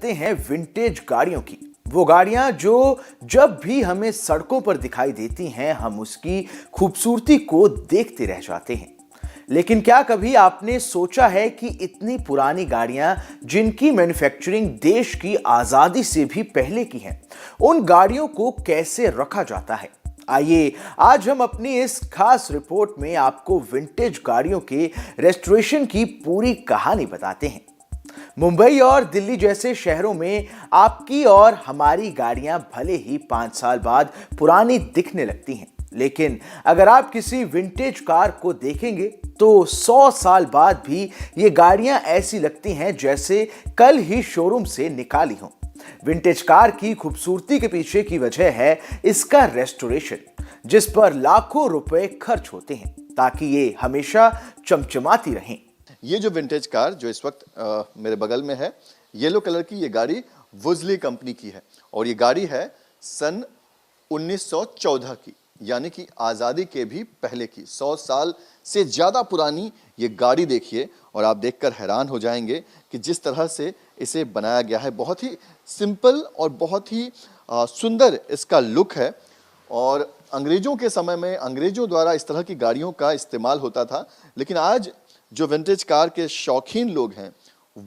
करते हैं विंटेज गाड़ियों की। वो गाड़ियां जो जब भी हमें सड़कों पर दिखाई देती हैं हम उसकी खूबसूरती को देखते रह जाते हैं। लेकिन क्या कभी आपने सोचा है कि इतनी पुरानी गाड़ियां जिनकी मैन्युफैक्चरिंग देश की आजादी से भी पहले की है, उन गाड़ियों को कैसे रखा जाता है? आइए आज हम अपनी इस खास रिपोर्ट में आपको विंटेज गाड़ियों के रेस्टोरेशन की पूरी कहानी बताते हैं। मुंबई और दिल्ली जैसे शहरों में आपकी और हमारी गाड़ियां भले ही 5 साल बाद पुरानी दिखने लगती हैं, लेकिन अगर आप किसी विंटेज कार को देखेंगे तो 100 साल बाद भी ये गाड़ियां ऐसी लगती हैं जैसे कल ही शोरूम से निकाली हों। विंटेज कार की खूबसूरती के पीछे की वजह है इसका रेस्टोरेशन, जिस पर लाखों रुपए खर्च होते हैं ताकि ये हमेशा चमचमाती रहें। ये जो विंटेज कार जो इस वक्त मेरे बगल में है, येलो कलर की, ये गाड़ी वुज़ली कंपनी की है और ये गाड़ी है सन 1914 की, यानी कि आज़ादी के भी पहले की। 100 साल से ज़्यादा पुरानी ये गाड़ी देखिए और आप देखकर हैरान हो जाएंगे कि जिस तरह से इसे बनाया गया है। बहुत ही सिंपल और बहुत ही सुंदर इसका लुक है। और अंग्रेज़ों के समय में अंग्रेज़ों द्वारा इस तरह की गाड़ियों का इस्तेमाल होता था, लेकिन आज जो विंटेज कार के शौकीन लोग हैं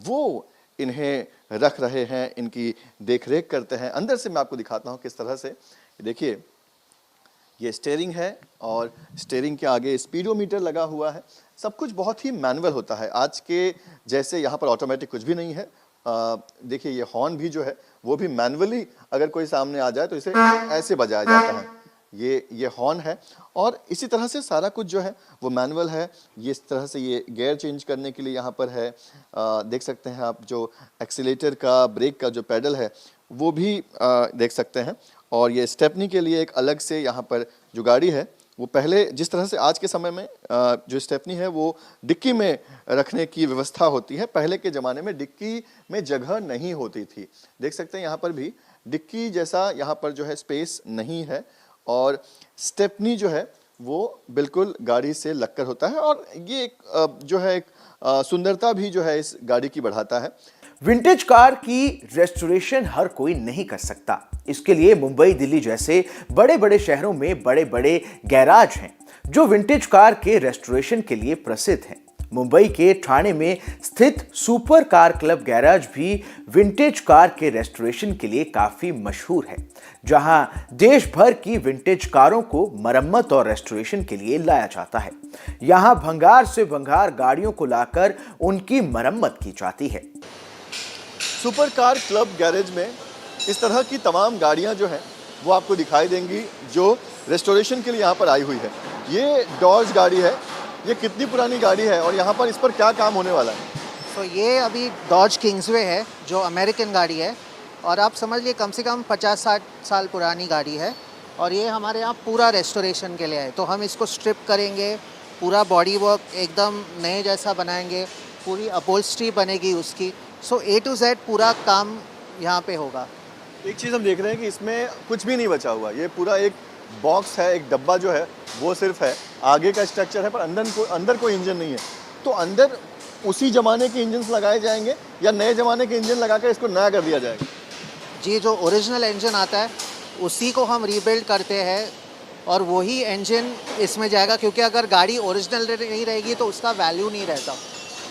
वो इन्हें रख रहे हैं, इनकी देखरेख करते हैं। अंदर से मैं आपको दिखाता हूं किस तरह से। देखिए, ये स्टीयरिंग है और स्टीयरिंग के आगे स्पीडोमीटर लगा हुआ है। सब कुछ बहुत ही मैनुअल होता है, आज के जैसे यहाँ पर ऑटोमेटिक कुछ भी नहीं है। देखिए, ये हॉर्न भी जो है वो भी मैनुअली, अगर कोई सामने आ जाए तो इसे ऐसे बजाया जाता है। ये हॉर्न है और इसी तरह से सारा कुछ जो है वो मैनुअल है। ये इस तरह से ये गियर चेंज करने के लिए यहाँ पर है। देख सकते हैं आप, जो एक्सीलेटर का, ब्रेक का जो पेडल है वो भी देख सकते हैं। और ये स्टेपनी के लिए एक अलग से यहाँ पर जो गाड़ी है वो, पहले जिस तरह से आज के समय में जो स्टेपनी है वो डिक्की में रखने की व्यवस्था होती है, पहले के ज़माने में डिक्की में जगह नहीं होती थी। देख सकते हैं यहाँ पर भी डिक्की जैसा यहाँ पर जो है स्पेस नहीं है और स्टेपनी जो है वो बिल्कुल गाड़ी से लगकर होता है और ये एक जो है एक सुंदरता भी जो है इस गाड़ी की बढ़ाता है। विंटेज कार की रेस्टोरेशन हर कोई नहीं कर सकता। इसके लिए मुंबई, दिल्ली जैसे बड़े बड़े शहरों में बड़े बड़े गैराज हैं जो विंटेज कार के रेस्टोरेशन के लिए प्रसिद्ध हैं। मुंबई के ठाणे में स्थित सुपर कार क्लब गैराज भी विंटेज कार के रेस्टोरेशन के लिए काफी मशहूर है, जहां देश भर की विंटेज कारों को मरम्मत और रेस्टोरेशन के लिए लाया जाता है। यहां भंगार से भंगार गाड़ियों को लाकर उनकी मरम्मत की जाती है। सुपर कार क्लब गैरेज में इस तरह की तमाम गाड़ियां जो हैं वो आपको दिखाई देंगी जो रेस्टोरेशन के लिए यहाँ पर आई हुई है। ये डॉज गाड़ी है। ये कितनी पुरानी गाड़ी है और यहाँ पर इस पर क्या काम होने वाला है? तो ये अभी डॉज किंग्सवे है जो अमेरिकन गाड़ी है और आप समझ लीजिए कम से कम 50-60 साल पुरानी गाड़ी है और ये हमारे यहाँ पूरा रेस्टोरेशन के लिए है। तो हम इसको स्ट्रिप करेंगे, पूरा बॉडी वर्क एकदम नए जैसा बनाएंगे, पूरी अपहोल्स्ट्री बनेगी उसकी। सो A to Z पूरा काम यहाँ पे होगा। एक चीज़ हम देख रहे हैं कि इसमें कुछ भी नहीं बचा हुआ। ये पूरा एक बॉक्स है, एक डब्बा जो है वो सिर्फ है, आगे का स्ट्रक्चर है पर अंदर कोई इंजन नहीं है। तो अंदर उसी ज़माने के इंजन लगाए जाएंगे या नए ज़माने के इंजन लगाकर इसको नया कर दिया जाएगा? जी, जो ओरिजिनल इंजन आता है उसी को हम रीबिल्ड करते हैं और वही इंजन इसमें जाएगा, क्योंकि अगर गाड़ी ओरिजिनल नहीं रहेगी तो उसका वैल्यू नहीं रहता।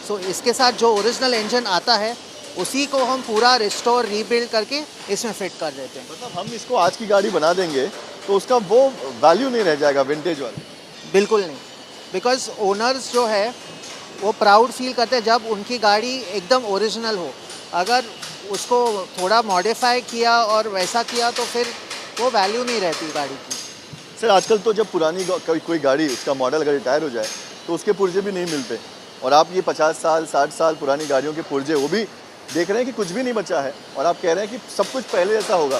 सो इसके साथ जो ओरिजिनल इंजन आता है उसी को हम पूरा रिस्टोर रीबिल्ड करके इसमें फिट कर देते हैं। मतलब हम इसको आज की गाड़ी बना देंगे तो उसका वो वैल्यू नहीं रह जाएगा विंटेज वाला? बिल्कुल नहीं, बिकॉज ओनर्स जो है वो प्राउड फील करते हैं जब उनकी गाड़ी एकदम ओरिजिनल हो। अगर उसको थोड़ा मॉडिफाई किया और वैसा किया तो फिर वो वैल्यू नहीं रहती गाड़ी की। सर, आजकल तो जब पुरानी कोई गाड़ी, उसका मॉडल अगर रिटायर हो जाए तो उसके पुर्जे भी नहीं मिलते और आप ये 50 साल 60 साल पुरानी गाड़ियों के पुर्जे वो भी देख रहे हैं कि कुछ भी नहीं बचा है और आप कह रहे हैं कि सब कुछ पहले जैसा होगा।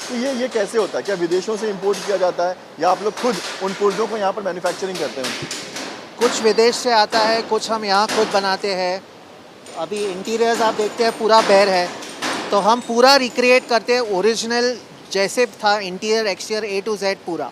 तो ये कैसे होता है? क्या विदेशों से इंपोर्ट किया जाता है या आप लोग खुद उन पुर्जों को यहाँ पर मैन्युफैक्चरिंग करते हैं? कुछ विदेश से आता है, कुछ हम यहाँ खुद बनाते हैं। अभी इंटीरियर्स आप देखते हैं पूरा बेर है, तो हम पूरा रिक्रिएट करते हैं ओरिजिनल जैसे था, interior exterior A to Z पूरा।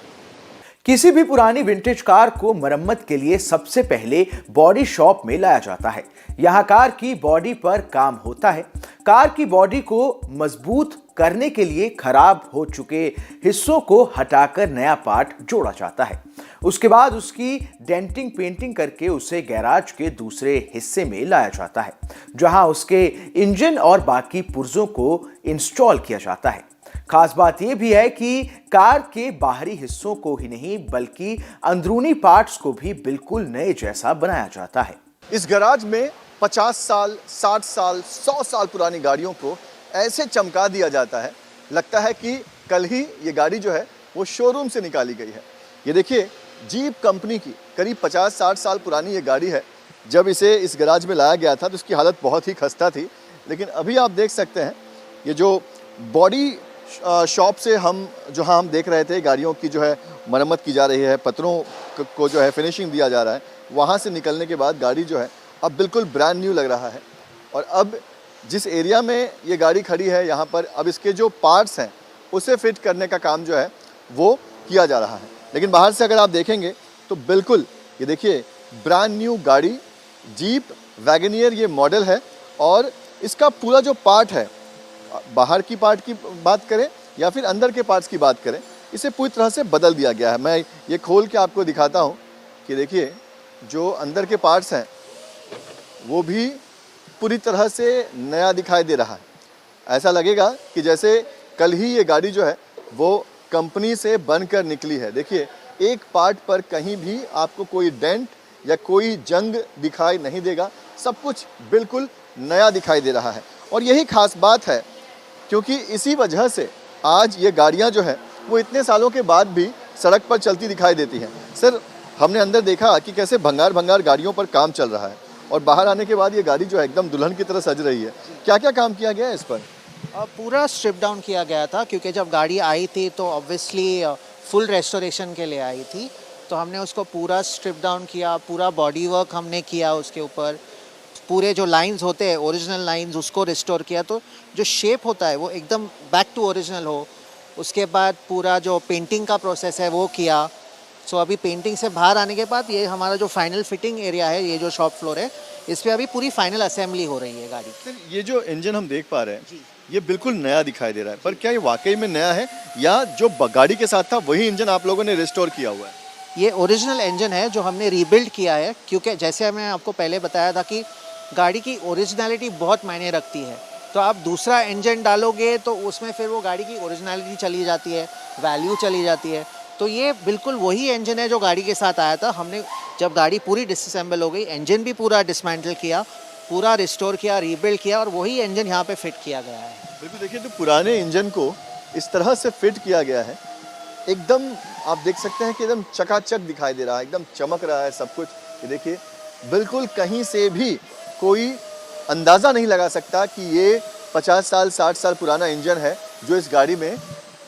किसी भी पुरानी विंटेज कार को मरम्मत के लिए सबसे पहले बॉडी शॉप में लाया जाता है। यहाँ कार की बॉडी पर काम होता है। कार की बॉडी को मजबूत करने के लिए खराब हो चुके हिस्सों को हटाकर नया पार्ट जोड़ा जाता है। उसके बाद उसकी डेंटिंग पेंटिंग करके उसे गैराज के दूसरे हिस्से में लाया जाता है, जहां उसके इंजन और बाकी पुर्जों को इंस्टॉल किया जाता है। खास बात यह भी है कि कार के बाहरी हिस्सों को ही नहीं बल्कि अंदरूनी पार्ट्स को भी बिल्कुल नए जैसा बनाया जाता है। इस गैराज में 50 साल, 60 साल, 100 साल पुरानी गाड़ियों को ऐसे चमका दिया जाता है, लगता है कि कल ही ये गाड़ी जो है वो शोरूम से निकाली गई है। ये देखिए, जीप कंपनी की करीब 50-60 साल पुरानी ये गाड़ी है। जब इसे इस गैराज में लाया गया था तो इसकी हालत बहुत ही खस्ता थी, लेकिन अभी आप देख सकते हैं ये जो बॉडी शॉप से हम देख रहे थे गाड़ियों की जो है मरम्मत की जा रही है, पत्रों को जो है फिनिशिंग दिया जा रहा है, वहाँ से निकलने के बाद गाड़ी जो है अब बिल्कुल ब्रांड न्यू लग रहा है। और अब जिस एरिया में ये गाड़ी खड़ी है यहाँ पर अब इसके जो पार्ट्स हैं उसे फिट करने का काम जो है वो किया जा रहा है। लेकिन बाहर से अगर आप देखेंगे तो बिल्कुल ये देखिए ब्रांड न्यू गाड़ी जीप वैगनियर ये मॉडल है। और इसका पूरा जो पार्ट है, बाहर की पार्ट की बात करें या फिर अंदर के पार्ट्स की बात करें, इसे पूरी तरह से बदल दिया गया है। मैं ये खोल के आपको दिखाता हूँ कि देखिए जो अंदर के पार्ट्स हैं वो भी पूरी तरह से नया दिखाई दे रहा है। ऐसा लगेगा कि जैसे कल ही ये गाड़ी जो है वो कंपनी से बनकर निकली है। देखिए एक पार्ट पर कहीं भी आपको कोई डेंट या कोई जंग दिखाई नहीं देगा, सब कुछ बिल्कुल नया दिखाई दे रहा है। और यही खास बात है, क्योंकि इसी वजह से आज ये गाड़ियाँ जो है वो इतने सालों के बाद भी सड़क पर चलती दिखाई देती हैं। सर, हमने अंदर देखा कि कैसे भंगार गाड़ियों पर काम चल रहा है और बाहर आने के बाद ये गाड़ी जो है एकदम दुल्हन की तरह सज रही है। क्या क्या काम किया गया है इस पर? पूरा स्ट्रिप डाउन किया गया था, क्योंकि जब गाड़ी आई थी तो ऑब्वियसली फुल रेस्टोरेशन के लिए आई थी, तो हमने उसको पूरा स्ट्रिप डाउन किया, पूरा बॉडी वर्क हमने किया उसके ऊपर, पूरे जो लाइंस होते हैं ओरिजिनल लाइंस उसको रिस्टोर किया, तो जो शेप होता है वो एकदम बैक टू ओरिजिनल हो। उसके बाद पूरा जो पेंटिंग का प्रोसेस है वो किया। सो अभी पेंटिंग से बाहर आने के बाद ये हमारा जो फाइनल फिटिंग एरिया है, ये जो शॉप फ्लोर है, इस पर अभी पूरी फाइनल असेंबली हो रही है गाड़ी। सर, ये जो इंजन हम देख पा रहे हैं ये बिल्कुल नया दिखाई दे रहा है, पर क्या ये वाकई में नया है या जो गाड़ी के साथ था वही इंजन आप लोगों ने रिस्टोर किया हुआ है? ये ओरिजिनल इंजन है जो हमने रीबिल्ड किया है, क्योंकि जैसे मैं आपको पहले बताया था कि गाड़ी की ओरिजिनलिटी बहुत मायने रखती है। तो आप दूसरा इंजन डालोगे तो उसमें फिर वो गाड़ी की ओरिजिनलिटी चली जाती है, वैल्यू चली जाती है। तो ये बिल्कुल वही इंजन है जो गाड़ी के साथ आया था। हमने जब गाड़ी पूरी डिसअसेंबल हो गई, इंजन भी पूरा डिसमेंटल किया, पूरा रिस्टोर किया, रीबिल्ड किया और वही इंजन यहाँ पे फिट किया गया है। बिल्कुल, देखिए तो पुराने इंजन को इस तरह से फिट किया गया है, एकदम आप देख सकते हैं कि एकदम चकाचक दिखाई दे रहा है, एकदम चमक रहा है सब कुछ। ये देखिए बिल्कुल कहीं से भी कोई अंदाज़ा नहीं लगा सकता कि ये 50 साल 60 साल पुराना इंजन है जो इस गाड़ी में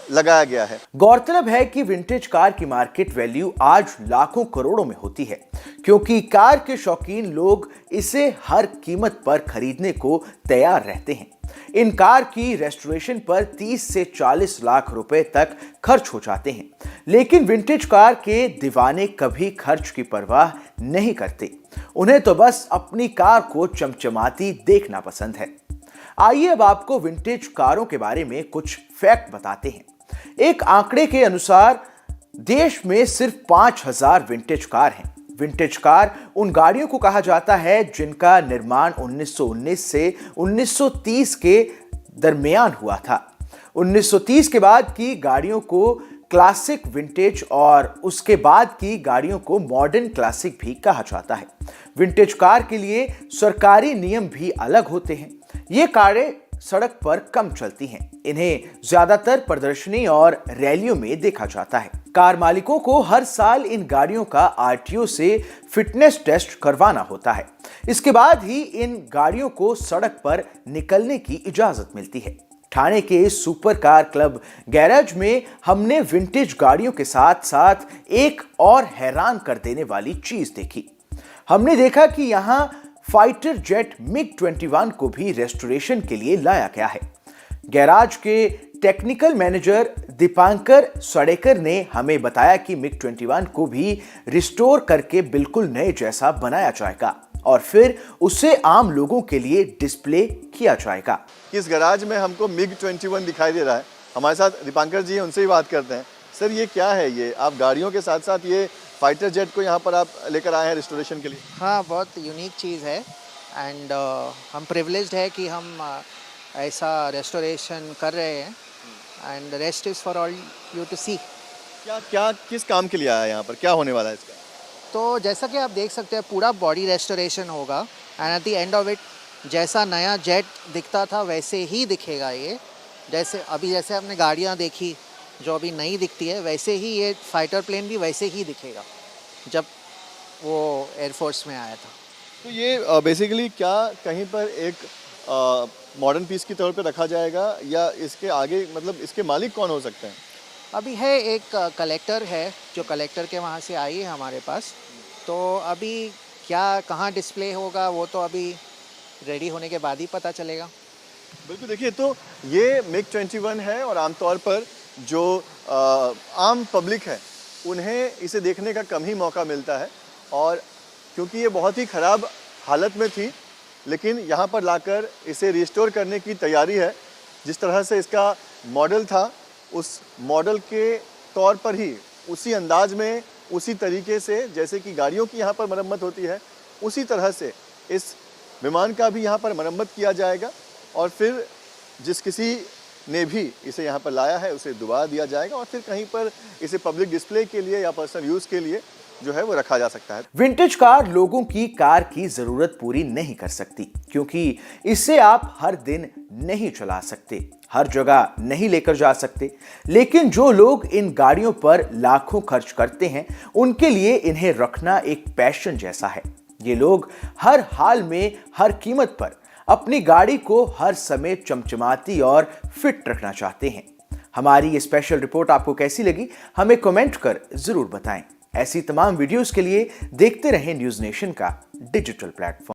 लगाया गया है। गौरतलब है कि विंटेज कार की मार्केट वैल्यू आज लाखों करोड़ों में होती है, क्योंकि कार के शौकीन लोग इसे हर कीमत पर खरीदने को तैयार रहते हैं। इन कार की रेस्टोरेशन पर 30 से 40 लाख रुपए तक खर्च हो जाते हैं, लेकिन विंटेज कार के दीवाने कभी खर्च की परवाह नहीं करते। उन्हें तो बस अपनी कार को चमचमाती देखना पसंद है। आइए अब आपको विंटेज कारों के बारे में कुछ फैक्ट बताते हैं। एक आंकड़े के अनुसार देश में सिर्फ 5000 विंटेज कार हैं। विंटेज कार उन गाड़ियों को कहा जाता है जिनका निर्माण 1919 से 1930 के दरमियान हुआ था। 1930 के बाद की गाड़ियों को क्लासिक विंटेज और उसके बाद की गाड़ियों को मॉडर्न क्लासिक भी कहा जाता है। विंटेज कार के लिए सरकारी नियम भी अलग होते हैं। ये कारें सड़क पर कम चलती हैं। इन्हें ज्यादातर प्रदर्शनी और रैलियों में देखा जाता है। कार मालिकों को हर साल इन गाड़ियों का आरटीओ से फिटनेस टेस्ट करवाना होता है। इसके बाद ही इन गाड़ियों को सड़क पर निकलने की इजाजत मिलती है। ठाणे के इस सुपर कार क्लब गैराज में हमने विंटेज गाड़ियों के साथ साथ एक और हैरान कर देने वाली चीज देखी। हमने देखा कि यहाँ फाइटर जेट MiG-21 को भी रेस्टोरेशन के लिए लाया गया है। गैराज के टेक्निकल मैनेजर दीपांकर सड़ेकर ने हमें बताया कि मिग 21 को भी रिस्टोर करके बिल्कुल नए जैसा बनाया जाएगा और फिर उसे आम लोगों के लिए डिस्प्ले किया जाएगा। इस गैराज में हमको मिग 21 दिखाई दे रहा है। हमारे साथ दीपांकर जी हैं, उनसे ही बात करते हैं। सर ये क्या है? ये आप गाड़ियों के साथ साथ ये फाइटर जेट को यहाँ पर आप लेकर आए हैं रिस्टोरेशन के लिए? हाँ, बहुत यूनिक चीज़ है एंड हम प्रिविलेज्ड है कि हम ऐसा रेस्टोरेशन कर रहे हैं and rest is for all you to see. क्या किस काम के लिए आया है यहाँ पर? क्या होने वाला है इसका? तो जैसा कि आप देख सकते हैं पूरा बॉडी रेस्टोरेशन होगा and at the end of it जैसा नया जेट दिखता था वैसे ही दिखेगा ये। जैसे हमने गाड़ियाँ देखी जो अभी नई दिखती है, वैसे ही ये फाइटर प्लेन भी वैसे ही दिखेगा जब वो एयरफोर्स में आया था। तो ये बेसिकली क्या कहीं पर एक मॉडर्न पीस की तौर पे रखा जाएगा या इसके आगे मतलब इसके मालिक कौन हो सकते हैं? अभी है एक कलेक्टर है जो कलेक्टर के वहाँ से आई है हमारे पास। तो अभी क्या कहाँ डिस्प्ले होगा वो तो अभी रेडी होने के बाद ही पता चलेगा। बिल्कुल, देखिए तो ये मिग 21 है और आमतौर पर जो आम पब्लिक है उन्हें इसे देखने का कम ही मौका मिलता है और क्योंकि ये बहुत ही ख़राब हालत में थी, लेकिन यहाँ पर लाकर इसे रिस्टोर करने की तैयारी है। जिस तरह से इसका मॉडल था उस मॉडल के तौर पर ही उसी अंदाज में उसी तरीके से जैसे कि गाड़ियों की यहाँ पर मरम्मत होती है उसी तरह से इस विमान का भी यहाँ पर मरम्मत किया जाएगा और फिर जिस किसी ने भी इसे यहाँ पर लाया है उसे दोबारा दिया जाएगा और फिर कहीं पर इसे पब्लिक डिस्प्ले के लिए या पर्सनल यूज़ के लिए जो है वो रखा जा सकता है। विंटेज कार लोगों की कार की जरूरत पूरी नहीं कर सकती क्योंकि इसे आप हर दिन नहीं चला सकते, हर जगह नहीं लेकर जा सकते। लेकिन जो लोग इन गाड़ियों पर लाखों खर्च करते हैं उनके लिए इन्हें रखना एक पैशन जैसा है। ये लोग हर हाल में हर कीमत पर अपनी गाड़ी को हर समय चमचमाती और फिट रखना चाहते हैं। हमारी ये स्पेशल रिपोर्ट आपको कैसी लगी हमें कमेंट कर जरूर बताएं। ऐसी तमाम वीडियोस के लिए देखते रहें न्यूज़ नेशन का डिजिटल प्लेटफॉर्म।